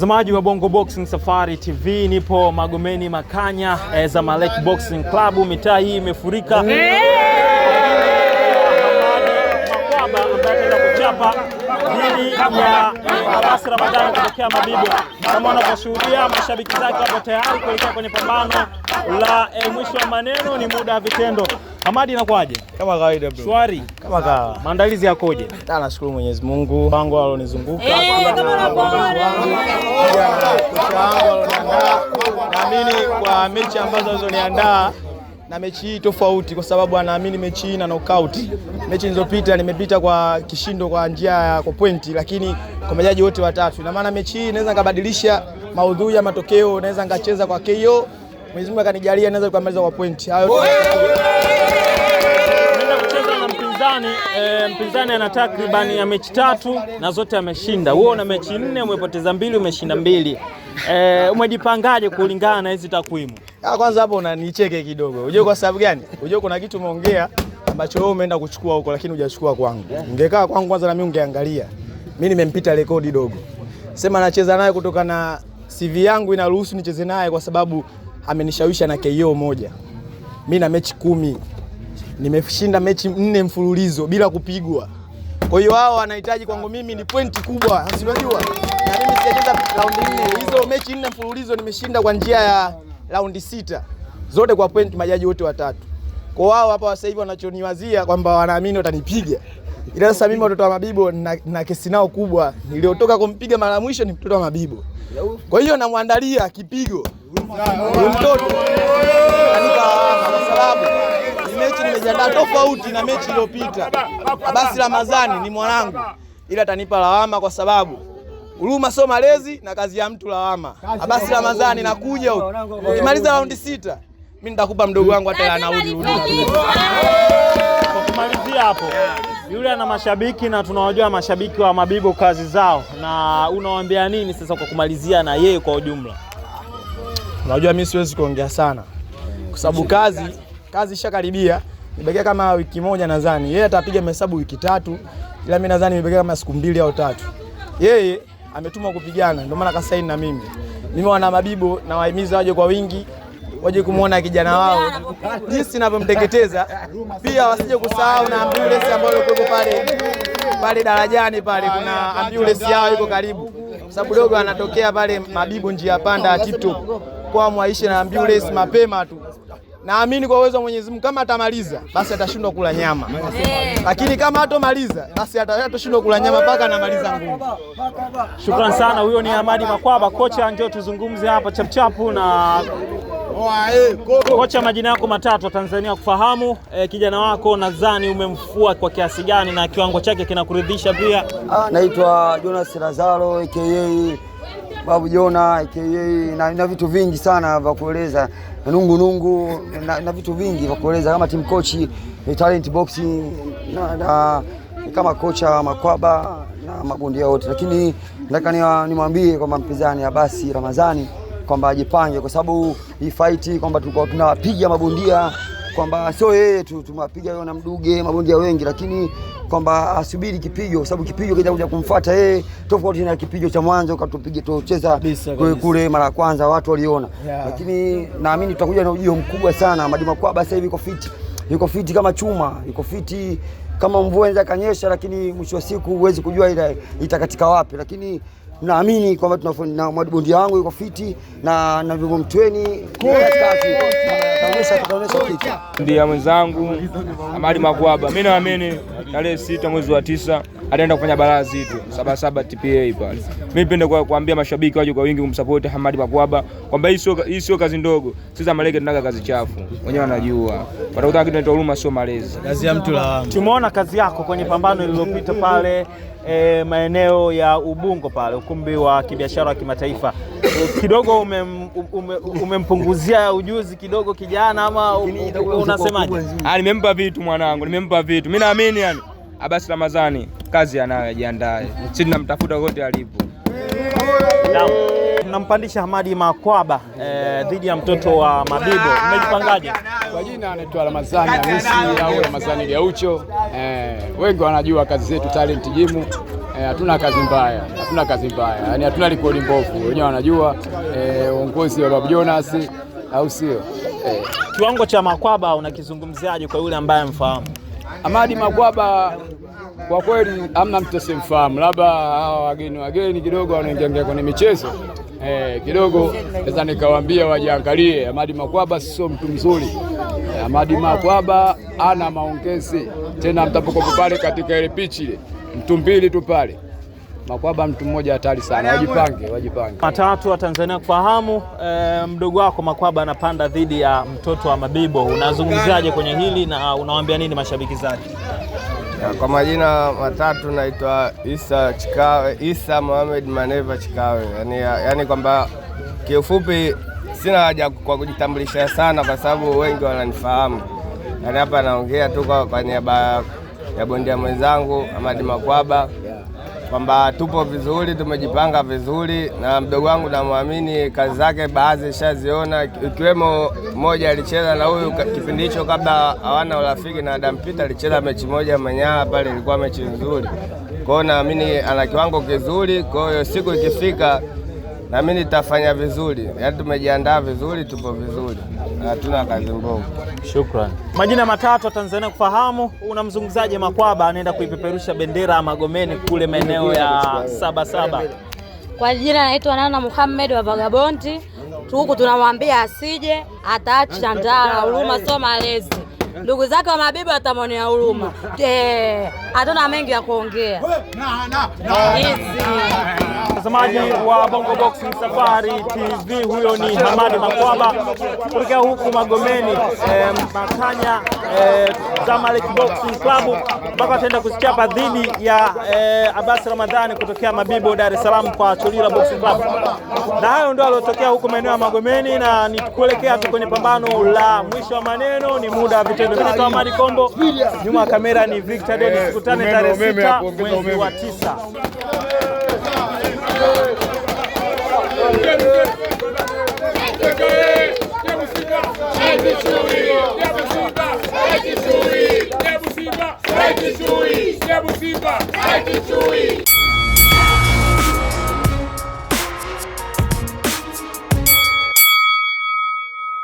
Mtazamaji wa Bongo Boxing Safari TV, nipo Magomeni Makanya Zamalek Boxing Club. Mitaa hii imefurika. Hamadi Makwaba ambaye anaenda kuchapa dhidi ya Abbas Ramadhani kutokea Mabibo. Kama unavyoshuhudia, mashabiki zake wapo tayari kuelekea kwenye pambano la mwisho wa maneno, ni muda wa vitendo. Hamadi, inakuaje? Kama kawaida bro. Shwari. Kama kawa. Maandalizi yakoje? Nashukuru Mwenyezi Mungu. Wangu walionizunguka. Kama unapoona. Naamini kwa mechi ambazo zilizoniandaa na mechi hii tofauti, kwa sababu anaamini mechi hii na knockout. Mechi zilizopita nimepita kwa kishindo kwa njia ya kwa pointi, lakini kwa majaji wote watatu. Ina maana mechi hii naweza nikabadilisha maudhui ya matokeo, naweza ngacheza kwa KO. Mwenyezi Mungu akanijalia naweza kumaliza kwa pointi. Hayo mpinzani ana takriban ya mechi 3 na zote ameshinda. Wewe una mechi 4, umepoteza 2, umeshinda 2. Umejipangaje kulingana na hizi takwimu? Kwanza hapo unanicheke kidogo. Unajua kwa sababu gani? Unajua kuna kitu umeongea ambacho wewe umeenda kuchukua huko lakini hujachukua kwangu. Ungekaa kwangu kwanza na mimi ungeangalia. Mimi nimempita rekodi dogo. Sema nacheza naye kutoka na CV yangu inaruhusu nicheze naye kwa sababu amenishawisha na KO moja. Mimi na mechi 10. Nimeshinda mechi 4 mfululizo bila kupigwa. Kwa hiyo wao wanahitaji kwangu mimi ni pointi kubwa. Si unajua? Na mimi sijacheza raundi 4. Hizo mechi 4 mfululizo nimeshinda kwa njia ya raundi 6. Zote kwa pointi majaji wote watatu. Kwa wao hapa sasa hivi wanachoniwazia kwamba wanaamini watanipiga. Ila sasa mimi watoto wa Mabibo na kesi nao kubwa. Niliotoka kumpiga mara mwisho ni mtoto wa Mabibo. Kwa hiyo namwandalia kipigo. Mtoto kwa sababu mechi nimejiandaa tofauti na mechi iliyopita. Abbas Ramadhani ni mwanangu, ila atanipa lawama kwa sababu huruma sio malezi na kazi ya mtu lawama. Abbas Ramadhani nakuja huko. Ukimaliza raundi 6, mimi nitakupa mdogo wangu hata anaudi. Kwa kumalizia hapo, yule ana mashabiki na tunawajua mashabiki wa Mabibo kazi zao, na unawaambia nini sasa kwa kumalizia na yeye kwa ujumla? Unajua mimi siwezi kuongea sana kwa sababu kazi ishakaribia. Nimebakia kama wiki moja nadhani. Yeye atapiga mahesabu wiki 3, ila mimi nadhani nimebakia kama siku 2 au 3. Yeye ametumwa kupigana, ndio maana kasaini na mimi. Mimi wana Mabibo na wahimiza waje kwa wingi, waje kumuona kijana wao jinsi ninavyomteketeza. Pia wasije kusahau na ambulance ambayo ilikuwa pale darajani pale, kuna ambulance yao iko karibu. Kwa sababu dogo anatokea pale Mabibo njia panda TikTok. Kwa mwaishe na ambulance mapema tu. Naamini kwa uwezo wa Mwenyezi Mungu kama atamaliza basi atashindwa kula nyama. Lakini kama hatomaliza basi atashindwa kula nyama mpaka anamaliza nguvu. Shukrani sana. Huyo ni Hamadi Makwaba, kocha. Njoo tuzungumze hapa chapchapu na kocha, majina yako matatu wa Tanzania kufahamu. Kijana wako nadhani umemfua kwa kiasi gani na kiwango chake kinakuridhisha pia? Naitwa Jonas Lazaro aka Babu Jona aka na vitu vingi sana vya kueleza, nungu na vitu vingi vya kueleza kama team coach talent boxing na kama kocha Makwaba na mabondia wote, lakini nataka nimwambie kwamba mpinzani Abbas Ramadhani kwamba ajipange, kwa sababu hii fight kwamba tulikuwa tunapiga mabondia, kwamba sio yeye tu tumewapiga yeye na Mduge mabondia wengi, lakini kwamba asubiri kipigo, kwa sababu kipigo kitakuja kumfuata yeye, tofauti na kipigo cha mwanzo katupige tucheza kule mara ya kwanza watu waliona. Lakini naamini tutakuja na ujio mkubwa sana. Hamadi Makwaba sasa hivi yuko fit kama chuma, yuko fit kama mvua inaweza kanyesha, lakini mwisho wa siku huwezi kujua itakatika wapi. Lakini naamini kwamba tunafanya bondia wangu yuko fit na vivyo mtweni tutaonesha kitu. Ndia mwenzangu Hamadi Makwaba, mimi naamini tarehe 6 mwezi wa 9 ataenda kufanya baraza zetu 77 TPA pale. Mimi nipende kuambia mashabiki waje kwa wingi kumsupport Hamadi Makwaba, kwamba hii sio kazi ndogo. Sisi Zamalek tunataka kazi chafu, wenyewe wanajua. Watakuta kitu inaitwa huruma sio malezi. Kazi ya mtu la. Tumeona kazi yako kwenye pambano lililopita pale maeneo ya Ubungo pale, ukumbi wa kibiashara wa kimataifa. Kidogo umempunguzia ujuzi kidogo kijana, ama unasemaje? Nimempa vitu mwanangu, nimempa vitu. Mimi naamini yani Abbas Ramadhani kazi anayo, ajiandae. Sisi tunamtafuta kote alipo. Mnampandisha Hamadi Makwaba dhidi ya mtoto wa Mabibo. Mmejipangaje? Kwa jina anaitwa Ramadhani Hamisi au Ramadhani Gaucho. Wengi wanajua kazi zetu Talent Gym. hatuna kazi mbaya, yani hatuna rekodi mbovu, wenyewe wanajua uongozi wa Babu Jonas, au sio? Kiwango cha Makwaba unakizungumziaje kwa yule ambaye mfahamu? Hamadi Makwaba kwa kweli hamna mtu asimfahamu, labda hawa wageni kidogo wanaingia kwenye michezo kidogo, sasa nikawaambia wajiangalie. Hamadi Makwaba sio mtu mzuri. Hamadi Makwaba ana maongezi tena, mtapokuwa pale katika ile pichi ile mtu mbili tu pale. Makwaba mtu mmoja hatari sana, wajipange. Matatu wa Tanzania kufahamu, mdogo wako Makwaba anapanda dhidi ya mtoto wa Mabibo, unazungumziaje kwenye hili na unawaambia nini mashabiki zake? Kwa majina matatu naitwa Isa Mohamed Maneva Chikawe. Yani kwamba kiufupi sina haja kwa kujitambulisha sana kwa sababu wengi wananifahamu. Yani hapa naongea tu kwa niaba ya bondia mwenzangu Hamadi Makwaba kwamba tupo vizuri, tumejipanga vizuri, na mdogo wangu namwamini kazi zake baadhi shaziona, ikiwemo moja alicheza na huyu kipindi hicho kabla hawana urafiki na Adam Peter, alicheza mechi moja Manyara pale, ilikuwa mechi nzuri. Kwa hiyo naamini ana kiwango kizuri, kwa hiyo siku ikifika naamini nitafanya vizuri. Yaani tumejiandaa vizuri, tupo vizuri. Hatuna kazi mbovu. Shukrani. Majina matatu wa Tanzania kufahamu, unamzungumzaje Makwaba anaenda kuipeperusha bendera ya Magomeni kule maeneo ya Sabasaba? Kwa jina naitwa Nana Muhammad wa Vagabonti. Huku tunamwambia asije, ataacha ndara, huruma sio malezi. Ndugu zake wa Mabibo atamwonea huruma. Hatuna mengi ya kuongea. Mtazamaji wa Bongo Boxing Safari TV, huyo ni Hamadi Makwaba kutoka huku Magomeni, Makanya Zamalek Boxing Club, mpaka ataenda kusichapa dhidi ya Abbas Ramadhani kutokea Mabibo, Dar es Salaam kwa Cholila Boxing Club. Na hayo ndio aliyotokea huku maeneo ya Magomeni, na nikuelekea tu kwenye pambano la mwisho wa maneno, ni muda wa vitendo. Mimi ni Hamadi Kombo, nyuma ya kamera ni Victor Dennis. Tukutane tarehe 6 mwezi wa 9. Simba,